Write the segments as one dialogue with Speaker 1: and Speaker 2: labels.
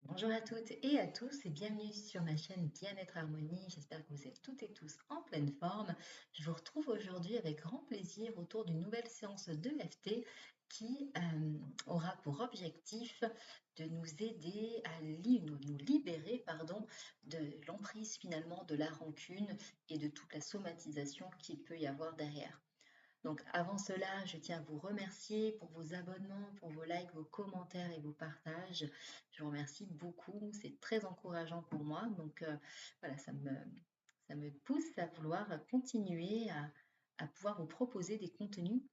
Speaker 1: Bonjour à toutes et à tous et bienvenue sur ma chaîne Bien-être Harmonie. J'espère que vous êtes toutes et tous en pleine forme. Je vous retrouve aujourd'hui avec grand plaisir autour d'une nouvelle séance de FT qui aura pour objectif de nous aider à nous libérer de l'emprise finalement de la rancune et de toute la somatisation qu'il peut y avoir derrière. Donc avant cela, je tiens à vous remercier pour vos abonnements, pour vos likes, vos commentaires et vos partages. Je vous remercie beaucoup, c'est très encourageant pour moi. Donc voilà, ça me pousse à vouloir continuer à pouvoir vous proposer des contenus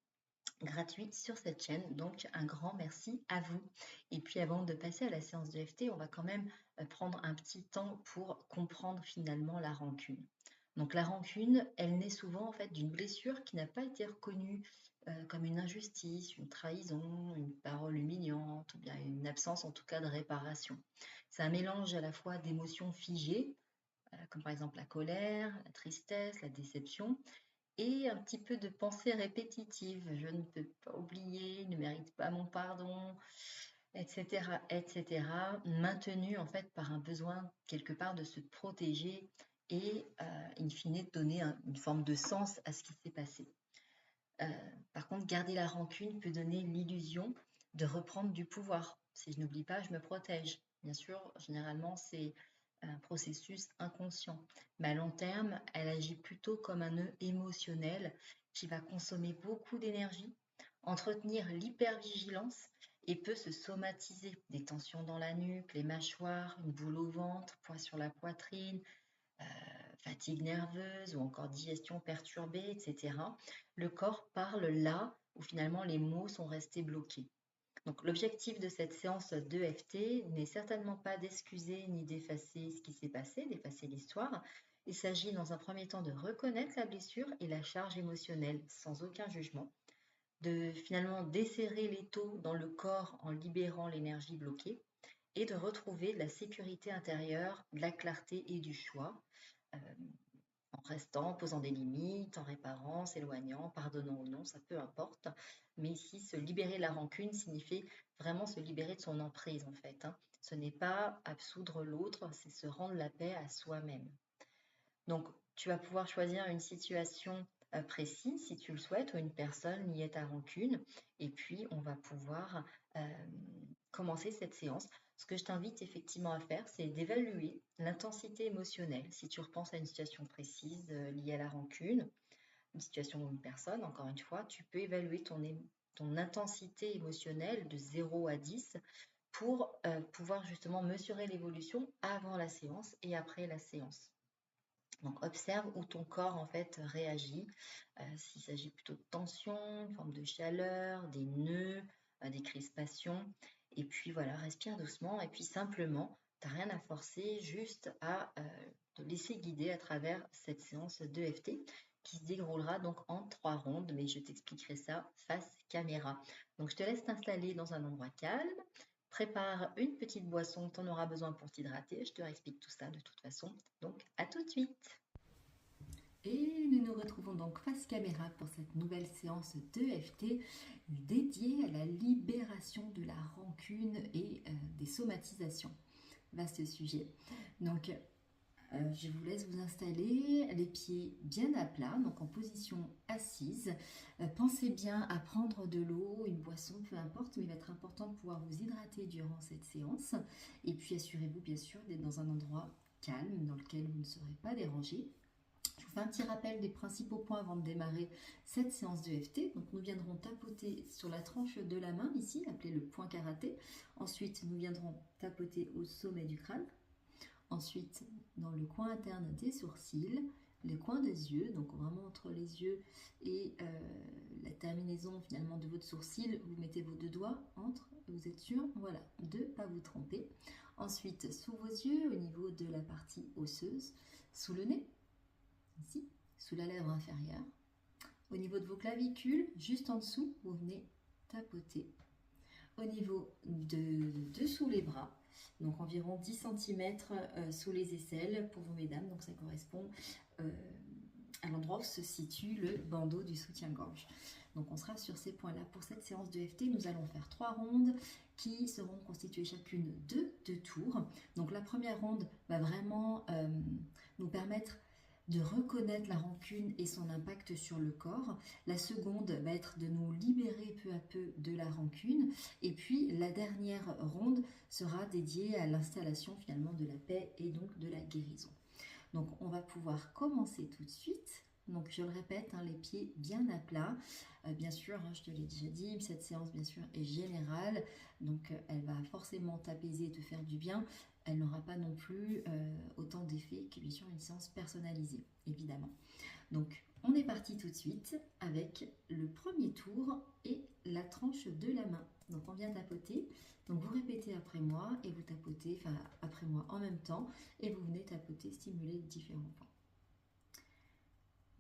Speaker 1: gratuits sur cette chaîne. Donc un grand merci à vous. Et puis avant de passer à la séance de FT, on va quand même prendre un petit temps pour comprendre finalement la rancune. Donc la rancune, elle naît souvent en fait d'une blessure qui n'a pas été reconnue comme une injustice, une trahison, une parole humiliante ou bien une absence en tout cas de réparation. C'est un mélange à la fois d'émotions figées, comme par exemple la colère, la tristesse, la déception, et un petit peu de pensée répétitive. Je ne peux pas oublier, il ne mérite pas mon pardon, etc., etc., maintenu en fait par un besoin quelque part de se protéger et in fine de donner une forme de sens à ce qui s'est passé. Euh, Par contre, garder la rancune peut donner l'illusion de reprendre du pouvoir. Si je n'oublie pas, je me protège. Bien sûr, généralement, c'est un processus inconscient. Mais à long terme, elle agit plutôt comme un nœud émotionnel qui va consommer beaucoup d'énergie, entretenir l'hypervigilance et peut se somatiser. Des tensions dans la nuque, les mâchoires, une boule au ventre, poids sur la poitrine, fatigue nerveuse ou encore digestion perturbée, etc. Le corps parle là où finalement les mots sont restés bloqués. Donc l'objectif de cette séance d'EFT n'est certainement pas d'excuser ni d'effacer ce qui s'est passé, d'effacer l'histoire. Il s'agit dans un premier temps de reconnaître la blessure et la charge émotionnelle sans aucun jugement, de finalement desserrer les taux dans le corps en libérant l'énergie bloquée et de retrouver de la sécurité intérieure, de la clarté et du choix, euh, en restant, en posant des limites, en réparant, s'éloignant, pardonnant ou non, ça peu importe. Mais ici, se libérer de la rancune signifie vraiment se libérer de son emprise en fait, hein. Ce n'est pas absoudre l'autre, c'est se rendre la paix à soi-même. Donc, tu vas pouvoir choisir une situation précise si tu le souhaites ou une personne liée à ta rancune. Et puis, on va pouvoir commencer cette séance. Ce que je t'invite effectivement à faire, c'est d'évaluer l'intensité émotionnelle. Si tu repenses à une situation précise liée à la rancune, une situation ou une personne, encore une fois, tu peux évaluer ton intensité émotionnelle de 0 à 10 pour pouvoir justement mesurer l'évolution avant la séance et après la séance. Donc observe où ton corps en fait réagit, s'il s'agit plutôt de tension, une forme de chaleur, des nœuds, des crispations. Et puis voilà, respire doucement et puis simplement, tu n'as rien à forcer, juste à te laisser guider à travers cette séance d'EFT qui se déroulera donc en 3 rondes, mais je t'expliquerai ça face caméra. Donc je te laisse t'installer dans un endroit calme. Prépare une petite boisson, tu en auras besoin pour t'hydrater. Je te réexplique tout ça de toute façon. Donc à tout de suite. Et nous nous retrouvons donc face caméra pour cette nouvelle séance d'EFT dédiée à la libération de la rancune et des somatisations. Vaste sujet. Donc, je vous laisse vous installer, les pieds bien à plat, donc en position assise. Pensez bien à prendre de l'eau, une boisson, peu importe, mais il va être important de pouvoir vous hydrater durant cette séance. Et puis assurez-vous bien sûr d'être dans un endroit calme dans lequel vous ne serez pas dérangé. Je vous fais un petit rappel des principaux points avant de démarrer cette séance de FT. Donc nous viendrons tapoter sur la tranche de la main ici, appelé le point karaté. Ensuite, nous viendrons tapoter au sommet du crâne. Ensuite, dans le coin interne des sourcils, les coins des yeux, donc vraiment entre les yeux et la terminaison finalement de votre sourcil, vous mettez vos 2 doigts entre, vous êtes sûr, voilà, de ne pas vous tromper. Ensuite, sous vos yeux, au niveau de la partie osseuse, sous le nez, ici, sous la lèvre inférieure. Au niveau de vos clavicules, juste en dessous, vous venez tapoter. Au niveau de dessous les bras, donc environ 10 cm sous les aisselles pour vous mesdames, donc ça correspond à l'endroit où se situe le bandeau du soutien-gorge. Donc on sera sur ces points-là pour cette séance de FT. Nous allons faire 3 rondes qui seront constituées chacune de 2 tours. Donc la première ronde va vraiment nous permettre de reconnaître la rancune et son impact sur le corps. La seconde va être de nous libérer peu à peu de la rancune. Et puis la dernière ronde sera dédiée à l'installation finalement de la paix et donc de la guérison. Donc on va pouvoir commencer tout de suite. Donc je le répète, les pieds bien à plat. Bien sûr, je te l'ai déjà dit, cette séance bien sûr est générale. Donc elle va forcément t'apaiser et te faire du bien. Elle n'aura pas non plus autant d'effets que bien sûr une séance personnalisée, évidemment. Donc on est parti tout de suite avec le premier tour et la tranche de la main. Donc on vient tapoter. Donc vous répétez après moi et vous tapotez, enfin après moi en même temps, et vous venez tapoter, stimuler différents points.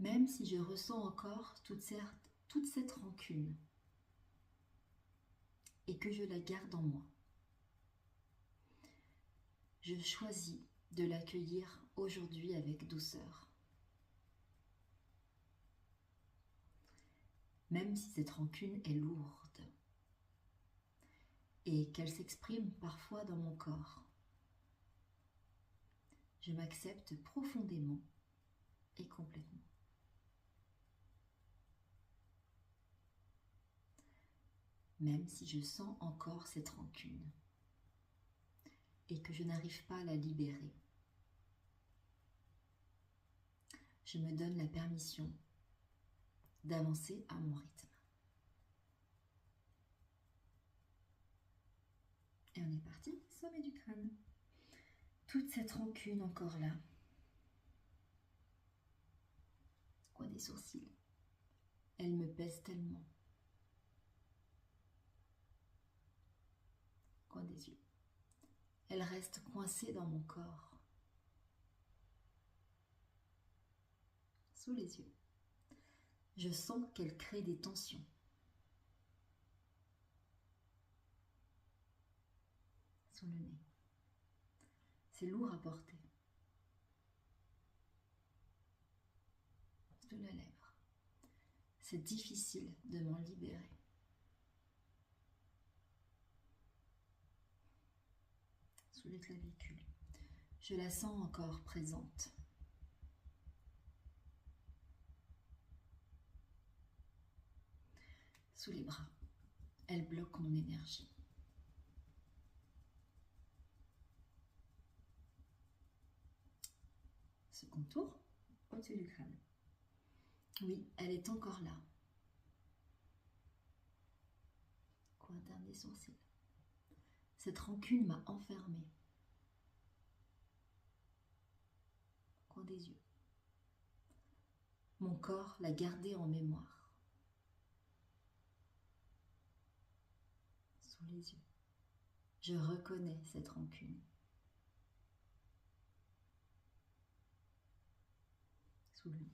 Speaker 1: Même si je ressens encore toute cette rancune et que je la garde en moi, je choisis de l'accueillir aujourd'hui avec douceur. Même si cette rancune est lourde et qu'elle s'exprime parfois dans mon corps, je m'accepte profondément et complètement. Même si je sens encore cette rancune et que je n'arrive pas à la libérer, je me donne la permission d'avancer à mon rythme. Et on est parti, sommet du crâne. Toute cette rancune encore là. Coin des sourcils. Elle me pèse tellement. Coin des yeux. Elle reste coincée dans mon corps. Sous les yeux. Je sens qu'elle crée des tensions. Sous le nez. C'est lourd à porter. Sous la lèvre. C'est difficile de m'en libérer. Sous les clavicules. Je la sens encore présente. Sous les bras. Elle bloque mon énergie. Ce contour au-dessus du crâne. Oui, elle est encore là. Coin interne des sourcils. Cette rancune m'a enfermée. Coin des yeux. Mon corps l'a gardée en mémoire. Sous les yeux. Je reconnais cette rancune. Sous le nez.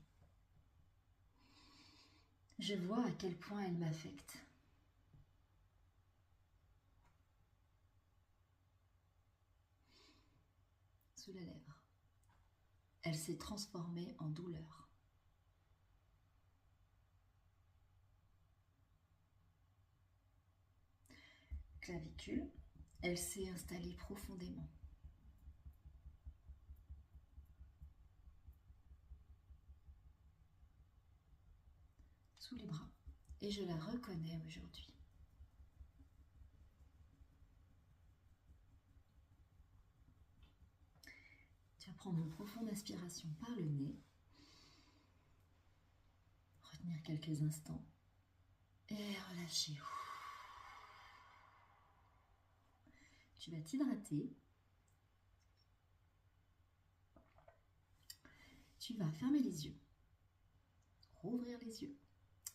Speaker 1: Je vois à quel point elle m'affecte. Sous la lèvre. Elle s'est transformée en douleur. Clavicule. Elle s'est installée profondément. Sous les bras. Et je la reconnais aujourd'hui. Tu vas prendre une profonde inspiration par le nez. Retenir quelques instants. Et relâcher. Tu vas t'hydrater. Tu vas fermer les yeux. Rouvrir les yeux.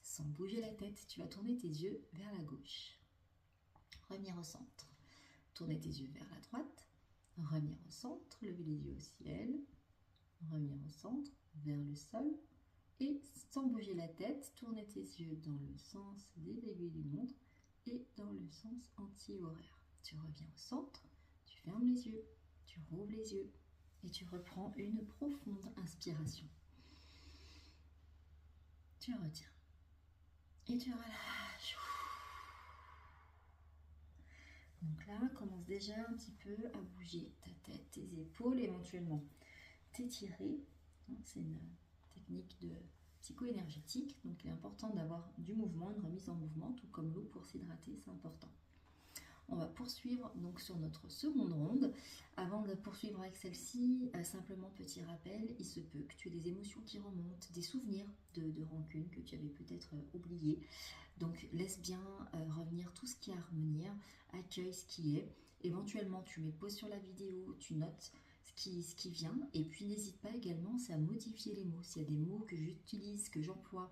Speaker 1: Sans bouger la tête, tu vas tourner tes yeux vers la gauche. Revenir au centre. Tourner tes yeux vers la droite. Revenir au centre, lever les yeux au ciel. Revenir au centre, vers le sol. Et sans bouger la tête, tourner tes yeux dans le sens des aiguilles d'une montre et dans le sens anti-horaire. Tu reviens au centre, tu fermes les yeux, tu rouvres les yeux et tu reprends une profonde inspiration. Tu retiens et tu relâches.
Speaker 2: Donc là, commence déjà un petit peu à bouger ta tête, tes épaules, éventuellement t'étirer. C'est une technique de psycho-énergétique, donc il est important d'avoir du mouvement, une remise en mouvement, tout comme l'eau pour s'hydrater, c'est important. On va poursuivre donc sur notre seconde ronde. Avant de poursuivre avec celle-ci, simplement petit rappel, il se peut que tu aies des émotions qui remontent, des souvenirs de rancune que tu avais peut-être oubliés. Donc laisse bien revenir tout ce qui est à revenir, accueille ce qui est. Éventuellement tu mets pause sur la vidéo, tu notes ce qui vient. Et puis n'hésite pas également, c'est à modifier les mots. S'il y a des mots que j'utilise, que j'emploie,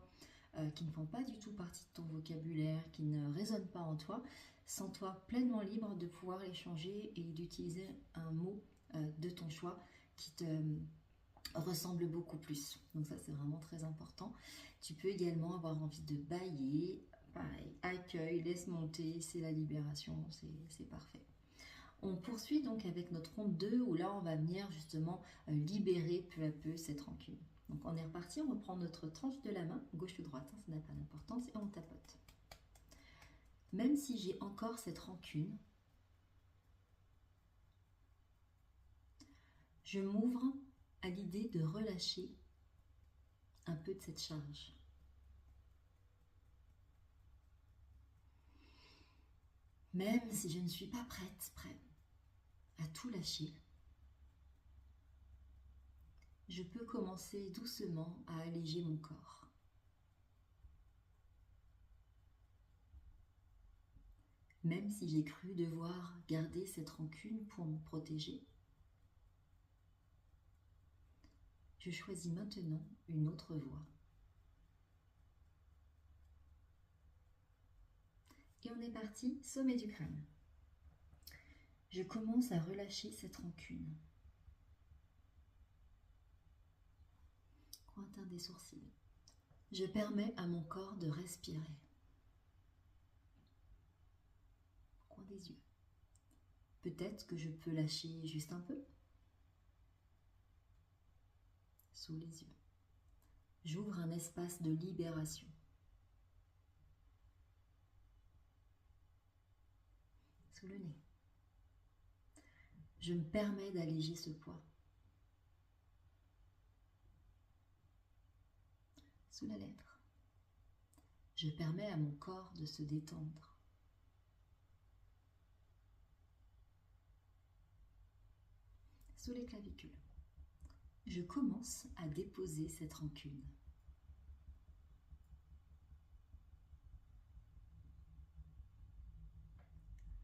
Speaker 2: qui ne font pas du tout partie de ton vocabulaire, qui ne résonnent pas en toi, sens-toi pleinement libre de pouvoir les changer et d'utiliser un mot de ton choix qui te ressemble beaucoup plus. Donc ça, c'est vraiment très important. Tu peux également avoir envie de bâiller. Pareil, accueil, laisse monter, c'est la libération, c'est parfait. On poursuit donc avec notre ronde 2 où là, on va venir justement libérer peu à peu cette rancune. Donc on est reparti, on reprend notre tranche de la main, gauche ou droite, ça n'a pas d'importance, et on tapote. Même si j'ai encore cette rancune, je m'ouvre à l'idée de relâcher un peu de cette charge. Même si je ne suis pas prête à tout lâcher, je peux commencer doucement à alléger mon corps. Même si j'ai cru devoir garder cette rancune pour me protéger, je choisis maintenant une autre voie. Et on est parti, sommet du crâne. Je commence à relâcher cette rancune. Coin interne des sourcils. Je permets à mon corps de respirer. Coin des yeux. Peut-être que je peux lâcher juste un peu. Sous les yeux. J'ouvre un espace de libération. Sous le nez. Je me permets d'alléger ce poids. Sous la lèvre. Je permets à mon corps de se détendre. Sous les clavicules. Je commence à déposer cette rancune.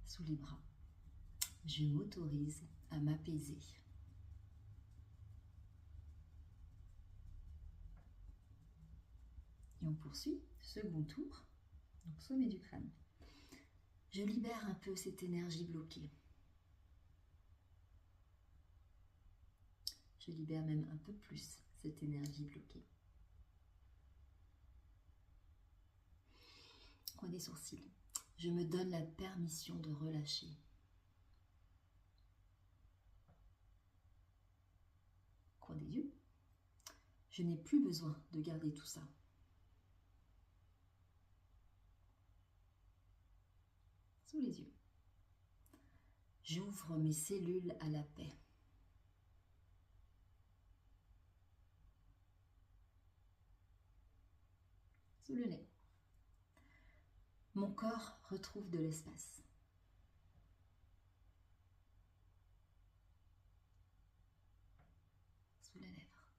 Speaker 2: Sous les bras. Je m'autorise à m'apaiser. Et on poursuit, second tour, donc sommet du crâne. Je libère un peu cette énergie bloquée. Je libère même un peu plus cette énergie bloquée. Coin des sourcils. Je me donne la permission de relâcher. Coin des yeux. Je n'ai plus besoin de garder tout ça. Sous les yeux. J'ouvre mes cellules à la paix. Sous le nez. Mon corps retrouve de l'espace. Sous la lèvre.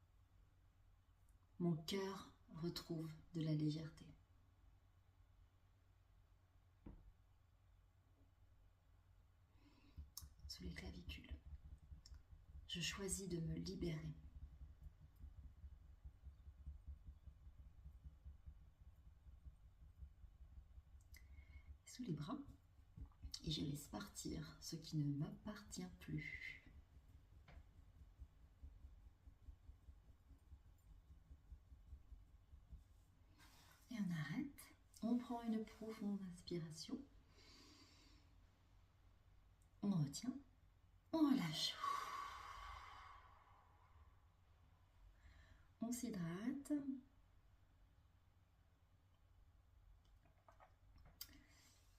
Speaker 2: Mon cœur retrouve de la légèreté. Sous les clavicules. Je choisis de me libérer. Sous les bras. Et je laisse partir ce qui ne m'appartient plus. Et on arrête. On prend une profonde inspiration. On retient. On relâche. On s'hydrate.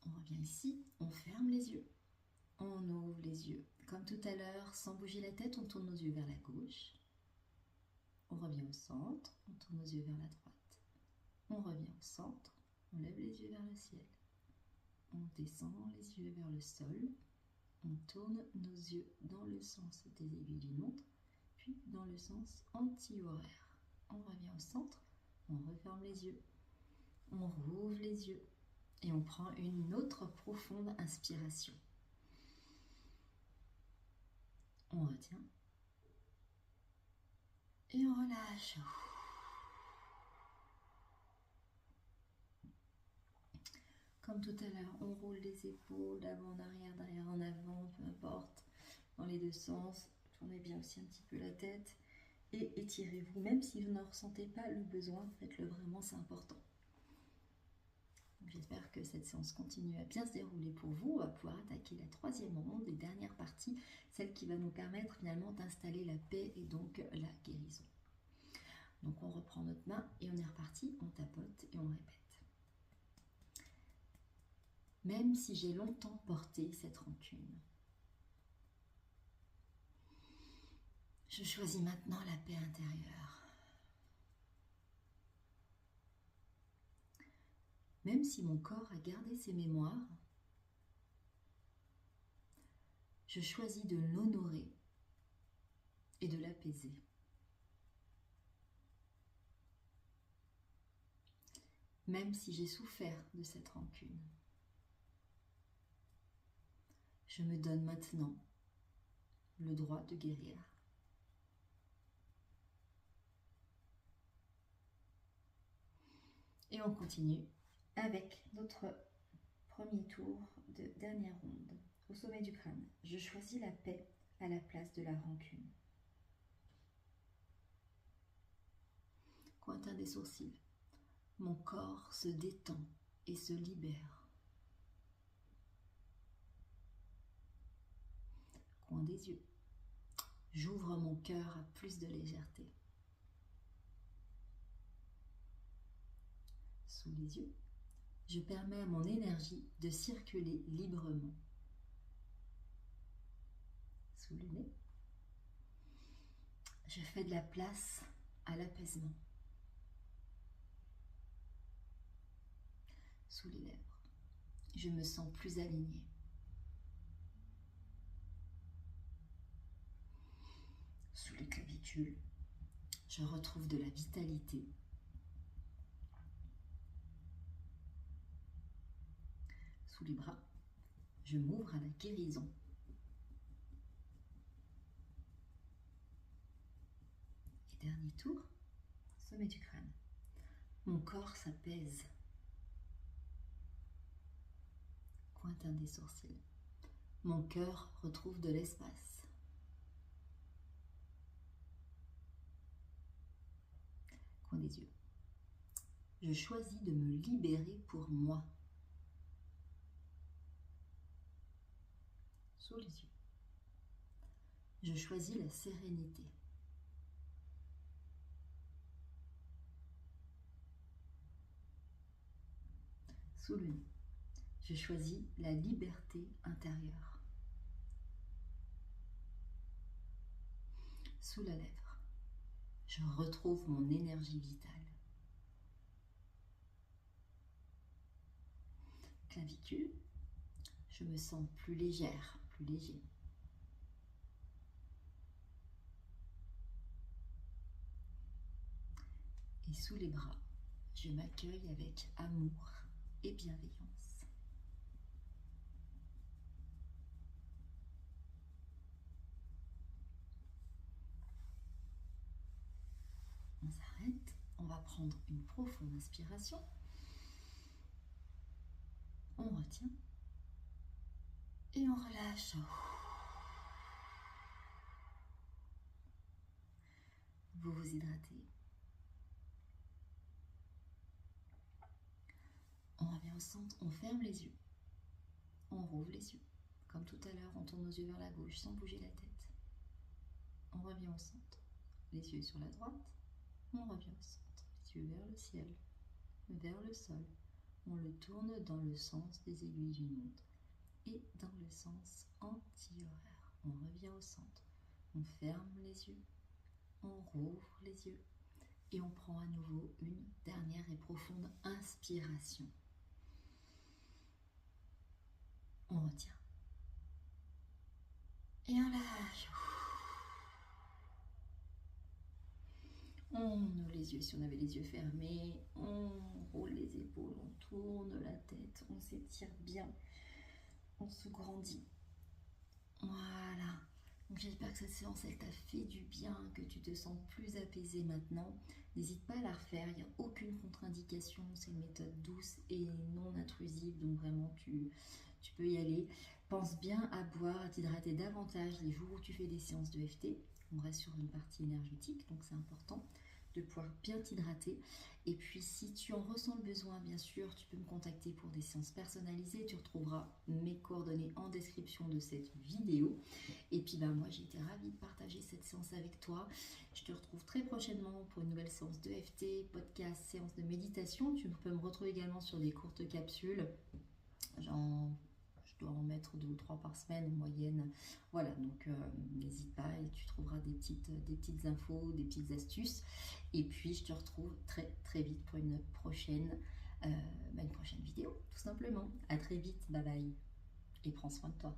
Speaker 2: On revient ici. On ferme les yeux. On ouvre les yeux. Comme tout à l'heure, sans bouger la tête, on tourne nos yeux vers la gauche. On revient au centre, on tourne nos yeux vers la droite. On revient au centre, on lève les yeux vers le ciel. On descend les yeux vers le sol. On tourne nos yeux dans le sens des aiguilles d'une montre, puis dans le sens anti-horaire. On revient au centre, on referme les yeux. On rouvre les yeux et on prend une autre profonde inspiration. On retient et on relâche. Comme tout à l'heure, on roule les épaules d'avant en arrière, d'arrière en avant, peu importe, dans les deux sens. Tournez bien aussi un petit peu la tête et étirez-vous. Même si vous ne ressentez pas le besoin, faites-le vraiment, c'est important. J'espère que cette séance continue à bien se dérouler pour vous. On va pouvoir attaquer la troisième ronde et dernière partie, celle qui va nous permettre finalement d'installer la paix et donc la guérison. Donc on reprend notre main et on est reparti, on tapote et on répète. Même si j'ai longtemps porté cette rancune, je choisis maintenant la paix intérieure. Même si mon corps a gardé ses mémoires, je choisis de l'honorer et de l'apaiser. Même si j'ai souffert de cette rancune, je me donne maintenant le droit de guérir. Et on continue avec notre premier tour de dernière ronde. Au sommet du crâne, je choisis la paix à la place de la rancune. Cointin des sourcils, mon corps se détend et se libère. Coin des yeux, j'ouvre mon cœur à plus de légèreté. Sous les yeux, je permets à mon énergie de circuler librement. Sous le nez, je fais de la place à l'apaisement. Sous les lèvres, je me sens plus alignée. Sous les clavicules, je retrouve de la vitalité. Sous les bras, je m'ouvre à la guérison. Et dernier tour, sommet du crâne. Mon corps s'apaise. Cointin des sourcils. Mon cœur retrouve de l'espace. Coin des yeux. Je choisis de me libérer pour moi. Sous les yeux. Je choisis la sérénité. Sous le nez. Je choisis la liberté intérieure. Sous la lèvre, je retrouve mon énergie vitale. Clavicule, je me sens plus légère, plus léger. Et sous les bras, je m'accueille avec amour et bienveillance. On s'arrête, on va prendre une profonde inspiration. On retient et on relâche. Vous vous hydratez. On revient au centre, on ferme les yeux. On rouvre les yeux. Comme tout à l'heure, on tourne nos yeux vers la gauche sans bouger la tête. On revient au centre. Les yeux sur la droite. On revient au centre. Les yeux vers le ciel, vers le sol. On le tourne dans le sens des aiguilles d'une montre. et dans le sens anti-horaire. On revient au centre, on ferme les yeux, on rouvre les yeux et on prend à nouveau une dernière et profonde inspiration. On retient. Et on lâche. On ouvre les yeux si on avait les yeux fermés. On roule les épaules, on tourne la tête, on s'étire bien. On se grandit. Voilà. Donc j'espère que cette séance elle t'a fait du bien, que tu te sens plus apaisé maintenant. N'hésite pas à la refaire, il n'y a aucune contre-indication. C'est une méthode douce et non intrusive, donc vraiment tu peux y aller. Pense bien à boire, à t'hydrater davantage les jours où tu fais des séances de FT. On reste sur une partie énergétique, donc c'est important de pouvoir bien t'hydrater. Et puis si tu en ressens le besoin, bien sûr, tu peux me contacter pour des séances personnalisées. Tu retrouveras mes coordonnées en description de cette vidéo. Et puis moi j'ai été ravie de partager cette séance avec toi. Je te retrouve très prochainement pour une nouvelle séance de FT, podcast, séance de méditation. Tu peux me retrouver également sur des courtes capsules. Je dois en mettre 2 ou 3 par semaine en moyenne. Voilà, donc n'hésite pas et tu trouveras des petites infos, des petites astuces. Et puis je te retrouve très très vite pour une prochaine vidéo, tout simplement. À très vite, bye bye et prends soin de toi.